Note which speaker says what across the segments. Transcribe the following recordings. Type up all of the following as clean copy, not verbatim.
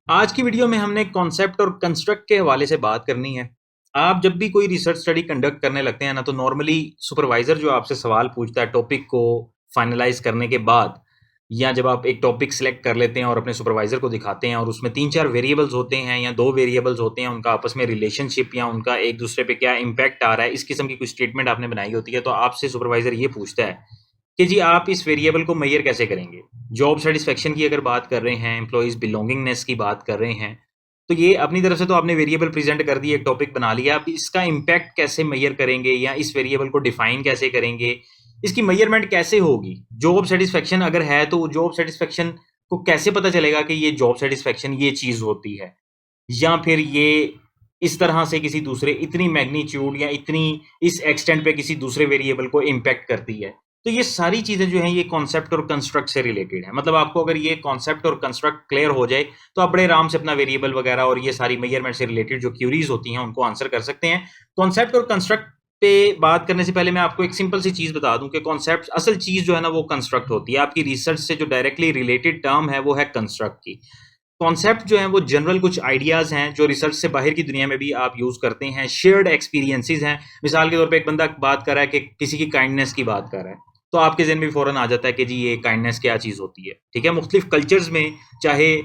Speaker 1: आज की वीडियो में हमने कॉन्सेप्ट और कंस्ट्रक्ट के हवाले से बात करनी है। आप जब भी कोई रिसर्च स्टडी कंडक्ट करने लगते हैं ना, तो नॉर्मली सुपरवाइजर जो आपसे सवाल पूछता है टॉपिक को फाइनलाइज करने के बाद, या जब आप एक टॉपिक सिलेक्ट कर लेते हैं और अपने सुपरवाइजर को दिखाते हैं और उसमें 3-4 वेरिएबल्स होते हैं या 2 वेरिएबल्स होते हैं, उनका आपस में रिलेशनशिप या उनका एक दूसरे पे क्या इम्पैक्ट आ रहा है, इस किस्म की कुछ स्टेटमेंट आपने बनाई होती है, तो आपसे सुपरवाइजर ये पूछता है कि जी आप इस वेरिएबल को मेजर कैसे करेंगे। जॉब सेटिस्फेक्शन की अगर बात कर रहे हैं, एम्प्लॉइज बिलोंगिंगनेस की बात कर रहे हैं, तो ये अपनी तरफ से तो आपने वेरिएबल प्रेजेंट कर दी, एक टॉपिक बना लिया। आप इसका इम्पैक्ट कैसे मेजर करेंगे या इस वेरिएबल को डिफाइन कैसे करेंगे, इसकी मेजरमेंट कैसे होगी। जॉब सेटिस्फेक्शन अगर है तो जॉब सेटिस्फेक्शन को कैसे पता चलेगा कि ये जॉब सेटिस्फेक्शन ये चीज होती है, या फिर ये इस तरह से किसी दूसरे इतनी मैग्नीट्यूड या इतनी इस एक्सटेंट पे किसी दूसरे वेरिएबल को इम्पैक्ट करती है। तो ये सारी चीजें जो हैं ये कॉन्सेप्ट और कंस्ट्रक्ट से रिलेटेड है। मतलब आपको अगर ये कॉन्सेप्ट और कंस्ट्रक्ट क्लियर हो जाए तो आप बड़े आराम से अपना वेरिएबल वगैरह और ये सारी मेजरमेंट से रिलेटेड जो क्यूरीज होती हैं उनको आंसर कर सकते हैं। कॉन्सेप्ट और कंस्ट्रक्ट पे बात करने से पहले मैं आपको एक सिंपल सी चीज बता दूं कि कॉन्सेप्ट असल चीज जो है ना वो कंस्ट्रक्ट होती है। आपकी रिसर्च से जो डायरेक्टली रिलेटेड टर्म है वो है कंस्ट्रक्ट की। कॉन्सेप्ट जो है वो जनरल कुछ आइडियाज हैं जो रिसर्च से बाहर की दुनिया में भी आप यूज करते हैं। शेयर्ड एक्सपीरियंसेस हैं। मिसाल के तौर पे एक बंदा बात कर रहा है कि किसी की काइंडनेस की बात कर रहा है, तो आपके जहन में फौरन आ जाता है कि जी ये काइंडनेस क्या चीज़ होती है। ठीक है, मुख्तलिफ कल्चर्स में चाहे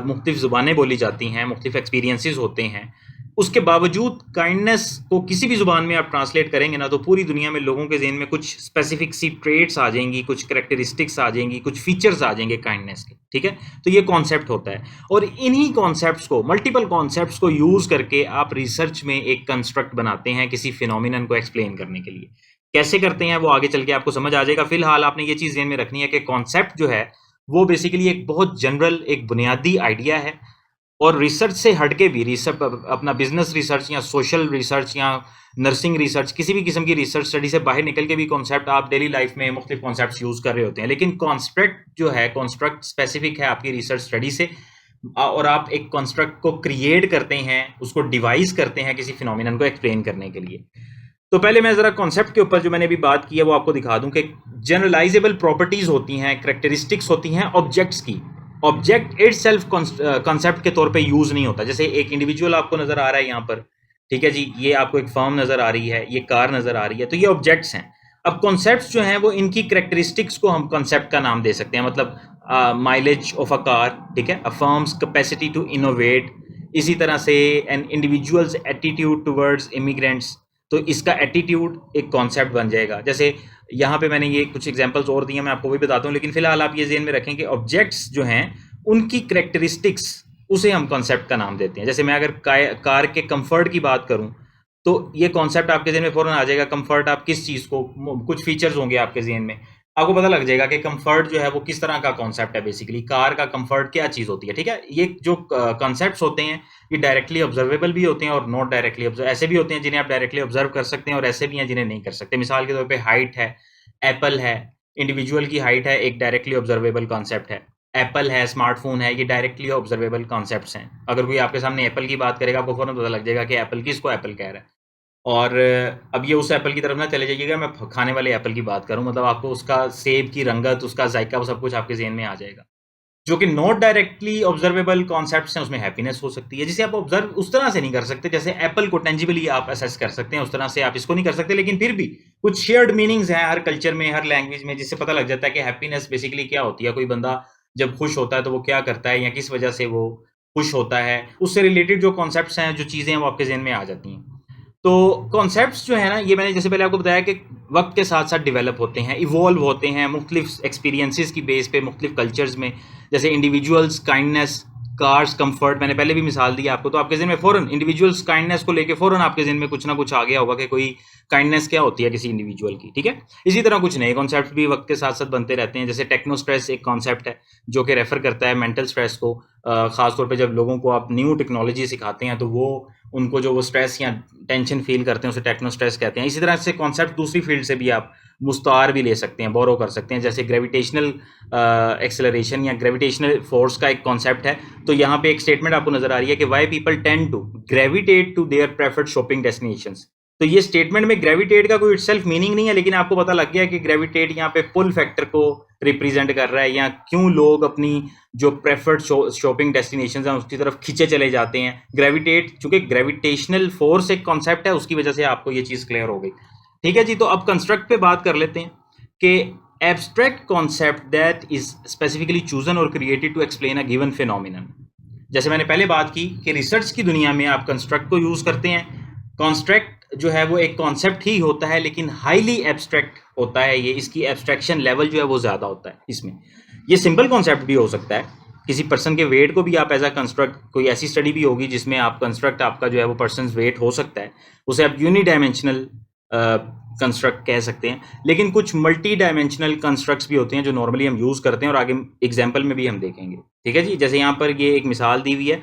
Speaker 1: मुख्तलिफ ज़ुबानें बोली जाती हैं, मुख्तलिफ एक्सपीरियंसेस होते हैं, उसके बावजूद काइंडनेस को किसी भी ज़ुबान में आप ट्रांसलेट करेंगे ना, तो पूरी दुनिया में लोगों के जहन में कुछ स्पेसिफिक सी ट्रेट्स आ जाएंगी, कुछ करेक्टरिस्टिक्स आ जाएंगी, कुछ फीचर्स आ जाएंगे काइंडनेस के। ठीक है, तो ये कॉन्सेप्ट होता है और इन्हीं कॉन्सेप्ट्स को, मल्टीपल कॉन्सेप्ट्स को यूज़ करके आप रिसर्च में एक कंस्ट्रक्ट बनाते हैं किसी फिनोमिनन को एक्सप्लेन करने के लिए। कैसे करते हैं वो आगे चल के आपको समझ आ जाएगा। फिलहाल आपने ये चीज़ ध्यान में रखनी है कि कॉन्सेप्ट जो है वो बेसिकली एक बहुत जनरल, एक बुनियादी आइडिया है और रिसर्च से हटके भी, रिसर्च अपना बिजनेस रिसर्च या सोशल रिसर्च या नर्सिंग रिसर्च, किसी भी किस्म की रिसर्च स्टडी से बाहर निकल के भी कॉन्सेप्ट आप डेली लाइफ में मुख्तलिफ कॉन्सेप्ट यूज कर रहे होते हैं। लेकिन कॉन्स्ट्रक्ट जो है, कॉन्स्ट्रक्ट स्पेसिफिक है आपकी रिसर्च स्टडी से, और आप एक कॉन्स्ट्रक्ट को क्रिएट करते हैं, उसको डिवाइस करते हैं किसी फिनोमिनन को एक्सप्लेन करने के लिए। तो पहले मैं जरा कॉन्सेप्ट के ऊपर जो मैंने अभी बात की है वो आपको दिखा दूं कि जनरलाइजेबल प्रॉपर्टीज होती हैं, करेक्टरिस्टिक्स होती हैं ऑब्जेक्ट्स की। ऑब्जेक्ट इट सेल्फ कॉन्सेप्ट के तौर पे यूज नहीं होता। जैसे एक इंडिविजुअल आपको नजर आ रहा है यहाँ पर, ठीक है जी, ये आपको एक फर्म नजर आ रही है, ये कार नजर आ रही है, तो ये ऑब्जेक्ट्स हैं। अब कॉन्सेप्ट्स जो हैं वो इनकी करेक्टरिस्टिक्स को हम कॉन्सेप्ट का नाम दे सकते हैं। मतलब माइलेज ऑफ अ कार, ठीक है, uh firm's capacity to innovate, इसी तरह से an individual's attitude towards immigrants, तो इसका एटीट्यूड एक कॉन्सेप्ट बन जाएगा। जैसे यहाँ पे मैंने ये कुछ एग्जांपल्स और दिए, मैं आपको वही बताता हूँ, लेकिन फिलहाल आप ये ज़हन में रखें कि ऑब्जेक्ट्स जो हैं उनकी करेक्टरिस्टिक्स, उसे हम कॉन्सेप्ट का नाम देते हैं। जैसे मैं अगर कार के कंफर्ट की बात करूँ तो ये कॉन्सेप्ट आपके जहन में फौरन आ जाएगा। कंफर्ट आप किस चीज़ को, कुछ फीचर्स होंगे आपके जहन में, आपको पता लग जाएगा कि कंफर्ट जो है वो किस तरह का कॉन्सेप्ट है। बेसिकली कार का कंफर्ट क्या चीज़ होती है। ठीक है, ये जो कॉन्सेप्ट्स होते हैं ये डायरेक्टली ऑब्जर्वेबल भी होते हैं और नॉट डायरेक्टली ऑब्जर्व, ऐसे भी होते हैं जिन्हें आप डायरेक्टली ऑब्जर्व कर सकते हैं और ऐसे भी हैं जिन्हें नहीं कर सकते। मिसाल के तौर पे हाइट है, एप्पल है, इंडिविजुअल की हाइट है, एक डायरेक्टली ऑब्जर्वेबल कॉन्सेप्ट है। एप्पल है, स्मार्टफोन है, ये डायरेक्टली ऑब्जर्वेबल कॉन्सेप्ट्स हैं। अगर कोई आपके सामने एप्पल की बात करेगा आपको फौरन पता लग जाएगा कि एप्पल किसको एप्पल कह रहा है। और अब ये उस एप्पल की तरफ ना चले जाइएगा, मैं खाने वाले एप्पल की बात करूं, मतलब आपको उसका सेब की रंगत, उसका जायका, वो सब कुछ आपके जहन में आ जाएगा। जो कि नॉट डायरेक्टली ऑब्जर्वेबल कॉन्सेप्ट्स हैं, उसमें हैप्पीनेस हो सकती है, जिसे आप ऑब्जर्व उस तरह से नहीं कर सकते। जैसे एप्पल को टेंजिबली आप असेस कर सकते हैं, उस तरह से आप इसको नहीं कर सकते, लेकिन फिर भी कुछ शेयर्ड मीनिंग्स हैं हर कल्चर में, हर लैंग्वेज में, जिससे पता लग जाता है कि हैप्पीनेस बेसिकली क्या होती है। कोई बंदा जब खुश होता है तो वो क्या करता है या किस वजह से वो खुश होता है, उससे रिलेटेड जो कॉन्सेप्ट्स हैं, जो चीज़ें हैं, वो आपके जहन में आ जाती हैं। तो कॉन्सेप्ट्स जो है ना, ये मैंने जैसे पहले आपको बताया कि वक्त के साथ साथ डेवलप होते हैं, इवॉल्व होते हैं मुख्तलिफ एक्सपीरियंसेस की बेस पे, मुख्तलिफ कल्चर्स में। जैसे इंडिविजुअल्स काइंडनेस, कार्स कंफर्ट, मैंने पहले भी मिसाल दी आपको, तो आपके जहन में फ़ौरन इंडिविजुअल्स काइंडनेस को लेके फ़ौरन आपके जहन में कुछ ना कुछ आ गया होगा कि कोई काइंडनेस क्या होती है किसी इंडिविजुअल की। ठीक है, इसी तरह कुछ नए कॉन्सेप्ट भी वक्त के साथ साथ बनते रहते हैं। जैसे टेक्नो स्ट्रेस एक कॉन्सेप्ट है जो कि रेफर करता है मेंटल स्ट्रेस को। ख़ासतौर पर जब लोगों को आप न्यू टेक्नोलॉजी सिखाते हैं तो वो उनको जो वो स्ट्रेस या टेंशन फील करते हैं उसे टेक्नो स्ट्रेस कहते हैं। इसी तरह से कॉन्सेप्ट दूसरी फील्ड से भी आप मुस्तार भी ले सकते हैं, बोरो कर सकते हैं। जैसे ग्रेविटेशनल एक्सेलरेशन या ग्रेविटेशनल फोर्स का एक कॉन्सेप्ट है। तो यहाँ पे एक स्टेटमेंट आपको नजर आ रही है कि why people tend to gravitate to their preferred shopping destinations. तो ये स्टेटमेंट में ग्रेविटेट का कोई इटसेल्फ मीनिंग नहीं है, लेकिन आपको पता लग गया कि ग्रेविटेट यहाँ पे पुल फैक्टर को रिप्रेजेंट कर रहा है, या क्यों लोग अपनी जो प्रेफर्ड शॉपिंग डेस्टिनेशंस हैं उसकी तरफ खींचे चले जाते हैं। ग्रेविटेट, चूंकि ग्रेविटेशनल फोर्स एक कॉन्सेप्ट है, उसकी वजह से आपको ये चीज़ क्लियर हो गई। ठीक है जी, तो अब कंस्ट्रक्ट पे बात कर लेते हैं कि abstract concept that is specifically chosen और created to explain a given phenomenon. जैसे मैंने पहले बात की कि रिसर्च की दुनिया में आप कंस्ट्रक्ट को यूज करते हैं। कॉन्स्ट्रक्ट जो है वो एक कॉन्सेप्ट ही होता है, लेकिन हाईली एब्स्ट्रैक्ट होता है ये, इसकी एब्स्ट्रैक्शन लेवल जो है वो ज़्यादा होता है इसमें। ये सिंपल कॉन्सेप्ट भी हो सकता है, किसी पर्सन के वेट को भी आप एज अ कंस्ट्रक्ट, कोई ऐसी स्टडी भी होगी जिसमें आप कंस्ट्रक्ट आपका जो है वो पर्सन वेट हो सकता है, उसे आप यूनिडायमेंशनल कंस्ट्रक्ट कह सकते हैं। लेकिन कुछ मल्टी डायमेंशनल कंस्ट्रक्ट्स भी होते हैं जो नॉर्मली हम यूज़ करते हैं, और आगे एग्जाम्पल में भी हम देखेंगे। ठीक है जी, जैसे यहाँ पर ये एक मिसाल दी हुई है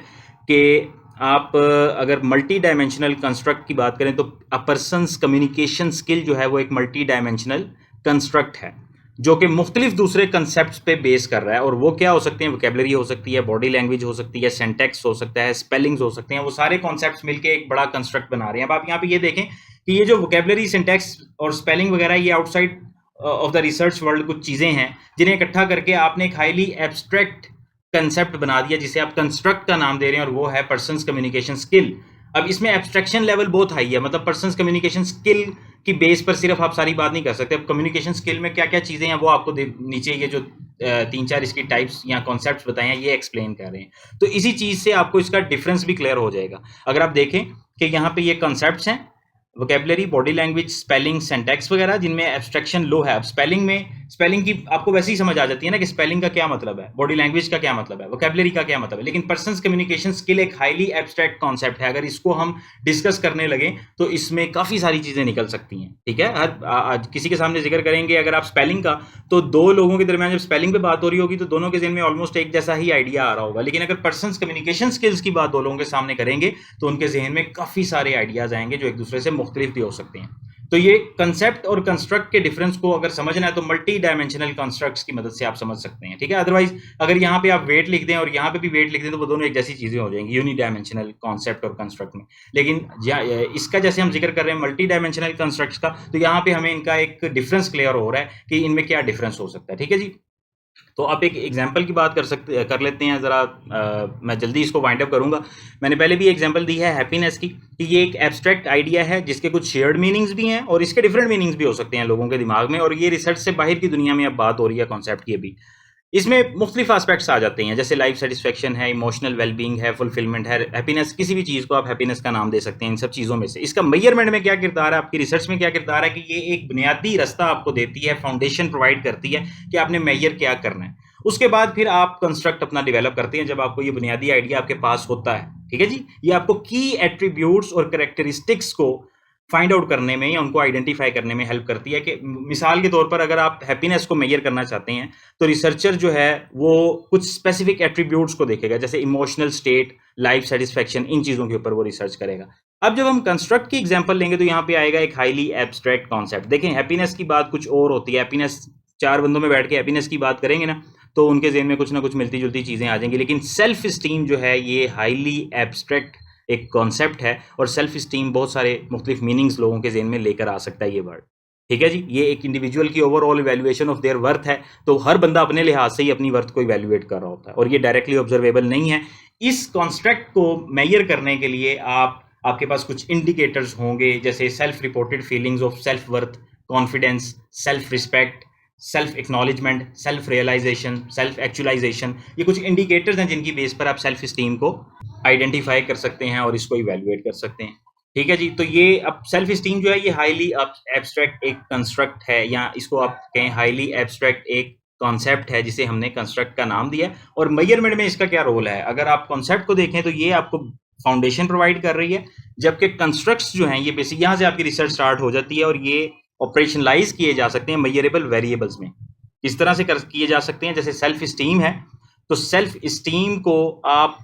Speaker 1: कि आप अगर मल्टी डायमेंशनल कंस्ट्रक्ट की बात करें तो अ पर्सनस कम्युनिकेशन स्किल जो है वो एक मल्टी डायमेंशनल कंस्ट्रक्ट है जो कि मुख्तलिफ दूसरे कंसेप्ट पे बेस कर रहा है। और वो क्या हो सकते हैं? वोकेबलरी हो सकती है, बॉडी लैंग्वेज हो सकती है, सिंटैक्स हो सकता है, स्पेलिंग्स हो सकते हैं। वो सारे कॉन्सेप्ट्स मिलके एक बड़ा कंस्ट्रक्ट बना रहे हैं। अब आप यहाँ पे ये देखें कि ये जो वोकेबलरी, सिंटैक्स और स्पेलिंग वगैरह, ये outside of the research world कुछ चीज़ें हैं जिन्हें इकट्ठा करके आपने एक हाईली एब्स्ट्रैक्ट कंसेप्ट बना दिया जिसे आप कंस्ट्रक्ट का नाम दे रहे हैं, और वो है पर्सन्स कम्युनिकेशन स्किल। अब इसमें एब्स्ट्रैक्शन लेवल बहुत हाई है, मतलब पर्सन्स कम्युनिकेशन स्किल की बेस पर सिर्फ आप सारी बात नहीं कर सकते। अब कम्युनिकेशन स्किल में क्या क्या चीज़ें हैं वो आपको नीचे ये जो 3-4 इसकी टाइप्स या कॉन्सेप्ट्स बताए हैं ये एक्सप्लेन कर रहे हैं। तो इसी चीज़ से आपको इसका डिफरेंस भी क्लियर हो जाएगा। अगर आप देखें कि यहाँ पे ये कॉन्सेप्ट्स हैं, vocabulary, body language, spelling, syntax वगैरह, जिनमें एब्स्ट्रैक्शन लो है। अब स्पेलिंग की आपको वैसे ही समझ आ जाती है ना कि स्पेलिंग का क्या मतलब है, बॉडी लैंग्वेज का क्या मतलब है, वोकेबलरी का क्या मतलब है। लेकिन पर्सन्स कम्युनिकेशन स्किल एक हाईली एब्स्ट्रैक्ट कॉन्सेप्ट है। अगर इसको हम डिस्कस करने लगे तो इसमें काफ़ी सारी चीज़ें निकल सकती हैं। ठीक है, आज किसी के सामने जिक्र करेंगे अगर आप स्पेलिंग का, तो दो लोगों के दरमियान जब स्पेलिंग पे बात हो रही होगी तो दोनों के ज़हन में ऑलमोस्ट एक जैसा ही आइडिया आ रहा होगा। लेकिन अगर पर्सन्स कम्युनिकेशन स्किल्स की बात दो लोगों के सामने करेंगे तो उनके जहन में काफ़ी सारे आइडियाज़ आएंगे जो एक दूसरे से मुख्तलिफ भी हो सकते हैं। तो ये कंसेप्ट और कंस्ट्रक्ट के डिफरेंस को अगर समझना है तो मल्टी डायमेंशनल कंस्ट्रक्ट्स की मदद से आप समझ सकते हैं। ठीक है, अदरवाइज अगर यहाँ पे आप वेट लिख दें और यहाँ पे भी वेट लिख दें तो वो दोनों एक जैसी चीज़ें हो जाएंगी यूनी डायमेंशनल कॉन्सेप्ट और कंस्ट्रक्ट में। लेकिन इसका जैसे हम जिक्र कर रहे हैं मल्टी डायमेंशनल कंस्ट्रक्ट्स का, तो यहाँ पे हमें इनका एक डिफरेंस क्लियर हो रहा है कि इनमें क्या डिफरेंस हो सकता है। ठीक है जी, तो आप एक एग्जाम्पल की बात कर लेते हैं ज़रा। मैं जल्दी इसको वाइंड अप करूंगा। मैंने पहले भी एग्जाम्पल दी है हैप्पीनेस की कि ये एक एब्स्ट्रैक्ट आइडिया है जिसके कुछ शेयर्ड मीनिंग्स भी हैं और इसके डिफरेंट मीनिंग्स भी हो सकते हैं लोगों के दिमाग में, और ये रिसर्च से बाहर की दुनिया में अब बात हो रही है कॉन्सेप्ट की। अभी इसमें मुख्तलिफ एस्पेक्ट्स आ जाते हैं, जैसे लाइफ सेटिस्फेक्शन है, इमोशनल वेलबींग है, फुलफिलमेंट है, हैप्पीनेस। किसी भी चीज़ को आप हैप्पीनेस का नाम दे सकते हैं इन सब चीज़ों में से। इसका मेजरमेंट में क्या किरदार है, आपकी रिसर्च में क्या किरदार है कि ये एक बुनियादी रास्ता आपको देती है, फाउंडेशन प्रोवाइड करती है कि आपने मेजर क्या करना है। उसके बाद फिर आप कंस्ट्रक्ट अपना डेवलप करते हैं जब आपको ये बुनियादी आइडिया आपके पास होता है। ठीक है जी, ये आपको की एट्रीब्यूट्स और कैरेक्टरिस्टिक्स को फाइंड आउट करने में या उनको आइडेंटिफाई करने में हेल्प करती है। कि मिसाल के तौर पर अगर आप हैप्पीनेस को मेजर करना चाहते हैं तो रिसर्चर जो है वो कुछ स्पेसिफिक एट्रीब्यूट्स को देखेगा, जैसे इमोशनल स्टेट, लाइफ सेटिस्फेक्शन, इन चीज़ों के ऊपर वो रिसर्च करेगा। अब जब हम कंस्ट्रक्ट की एग्जांपल लेंगे तो यहाँ पे आएगा एक हाईली एब्स्ट्रैक्ट कॉन्सेप्ट। देखें, हैप्पीनेस की बात कुछ और होती है। हैप्पीनेस, 4 बंदों में बैठ के हैप्पीनेस की बात करेंगे ना तो उनके ज़हन में कुछ ना कुछ मिलती जुलती चीज़ें आ जाएंगी। लेकिन सेल्फ स्टीम जो है ये हाईली एब्स्ट्रैक्ट एक कॉन्सेप्ट है, और सेल्फ स्टीम बहुत सारे मुख्तलिफ मीनिंग्स लोगों के जहन में लेकर आ सकता है ये वर्ड। ठीक है जी, ये एक इंडिविजुअल की overall evaluation of their worth है। तो हर बंदा अपने लिहाज से ही अपनी वर्थ को इवैल्यूएट कर रहा होता है और ये डायरेक्टली ऑब्जर्वेबल नहीं है। इस कॉन्स्ट्रक्ट को मेजर करने के लिए आपके पास कुछ इंडिकेटर्स होंगे, जैसे self reported feelings of self worth, confidence, self respect, self acknowledgement, self realisation, self actualisation. ये कुछ इंडिकेटर्स हैं जिनकी बेस पर आप सेल्फ स्टीम को आइडेंटिफाई कर सकते हैं और इसको इवैल्यूएट कर सकते हैं। ठीक है जी, तो ये अब सेल्फ स्टीम जो है ये हाईली एब्स्ट्रैक्ट एक कंस्ट्रक्ट है, या इसको आप कहें हाईली एब्स्ट्रैक्ट एक कॉन्सेप्ट है जिसे हमने कंस्ट्रक्ट का नाम दिया। और मेजरमेंट में इसका क्या रोल है, अगर आप कॉन्सेप्ट को देखें तो ये आपको फाउंडेशन प्रोवाइड कर रही है, जबकि कंस्ट्रक्ट्स जो हैं ये बेसिक यहाँ से आपकी रिसर्च स्टार्ट हो जाती है और ये ऑपरेशनलाइज किए जा सकते हैं मेजरेबल वेरिएबल्स में। इस तरह से किए जा सकते हैं, जैसे सेल्फ स्टीम है तो सेल्फ स्टीम को आप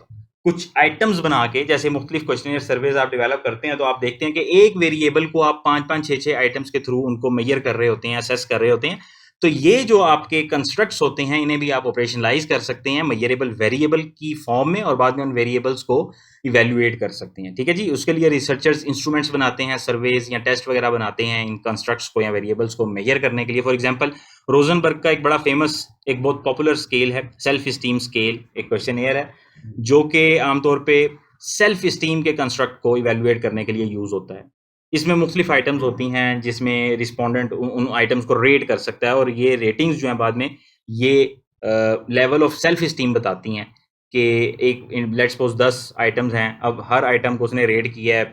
Speaker 1: कुछ आइटम्स बना के, जैसे मुख्तलिफ क्वेश्चनर सर्वेज आप डेवलप करते हैं तो आप देखते हैं कि एक वेरिएबल को आप 5-5, 6-6 आइटम्स के थ्रू उनको मेजर कर रहे होते हैं, असेस कर रहे होते हैं। तो ये जो आपके कंस्ट्रक्ट्स होते हैं इन्हें भी आप ऑपरेशनलाइज कर सकते हैं मेजरेबल वेरिएबल की फॉर्म में और बाद में उन वेरिएबल्स को इवेल्युएट कर सकते हैं। ठीक है जी, उसके लिए रिसर्चर्स इंस्ट्रूमेंट्स बनाते हैं, सर्वेज या टेस्ट वगैरह बनाते हैं इन कंस्ट्रक्ट्स को या वेरिएबल्स को मेजर करने के लिए। फॉर एग्जांपल रोजनबर्ग का एक बड़ा फेमस, एक बहुत पॉपुलर स्केल है सेल्फ स्टीम स्केल, एक क्वेश्चनियर है जो कि आमतौर पे सेल्फ स्टीम के कंस्ट्रक्ट को इवेल्युएट करने के लिए यूज होता है। इसमें मुख्तलिफ आइटम्स होती हैं जिसमें रिस्पोंडेंट उन आइटम्स को रेट कर सकता है और ये रेटिंग्स जो हैं बाद में ये लेवल ऑफ सेल्फ स्टीम बताती हैं कि एक लेट्स सपोज 10 आइटम्स हैं, अब हर आइटम को उसने रेट किया है,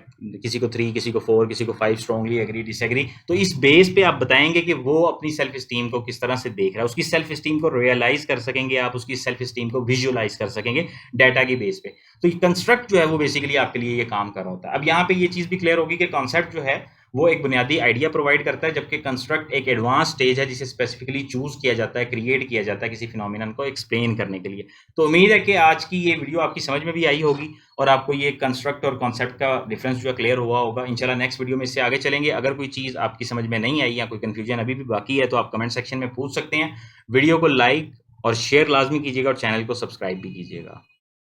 Speaker 1: किसी को 3, किसी को 4, किसी को 5, स्ट्रांगली एग्री डिसएग्री। तो इस बेस पे आप बताएंगे कि वो अपनी सेल्फ स्टीम को किस तरह से देख रहा है, उसकी सेल्फ स्टीम को रियलाइज कर सकेंगे आप, उसकी सेल्फ स्टीम को विजुअलाइज कर सकेंगे डाटा की बेस पे। तो ये कंस्ट्रक्ट जो है वो बेसिकली आपके लिए ये काम कर रहा होता है। अब यहाँ पे ये चीज़ भी क्लियर होगी कि कॉन्सेप्ट जो है वो एक बुनियादी आइडिया प्रोवाइड करता है, जबकि कंस्ट्रक्ट एक एडवांस स्टेज है जिसे स्पेसिफिकली चूज किया जाता है, क्रिएट किया जाता है किसी फिनोमिनन को एक्सप्लेन करने के लिए। तो उम्मीद है कि आज की ये वीडियो आपकी समझ में भी आई होगी और आपको ये कंस्ट्रक्ट और कॉन्सेप्ट का डिफरेंस जो है क्लियर हुआ होगा। इंशाल्लाह नेक्स्ट वीडियो में इससे आगे चलेंगे। अगर कोई चीज़ आपकी समझ में नहीं आई या कोई कन्फ्यूजन अभी भी बाकी है तो आप कमेंट सेक्शन में पूछ सकते हैं। वीडियो को लाइक और शेयर लाजमी कीजिएगा और चैनल को सब्सक्राइब भी कीजिएगा।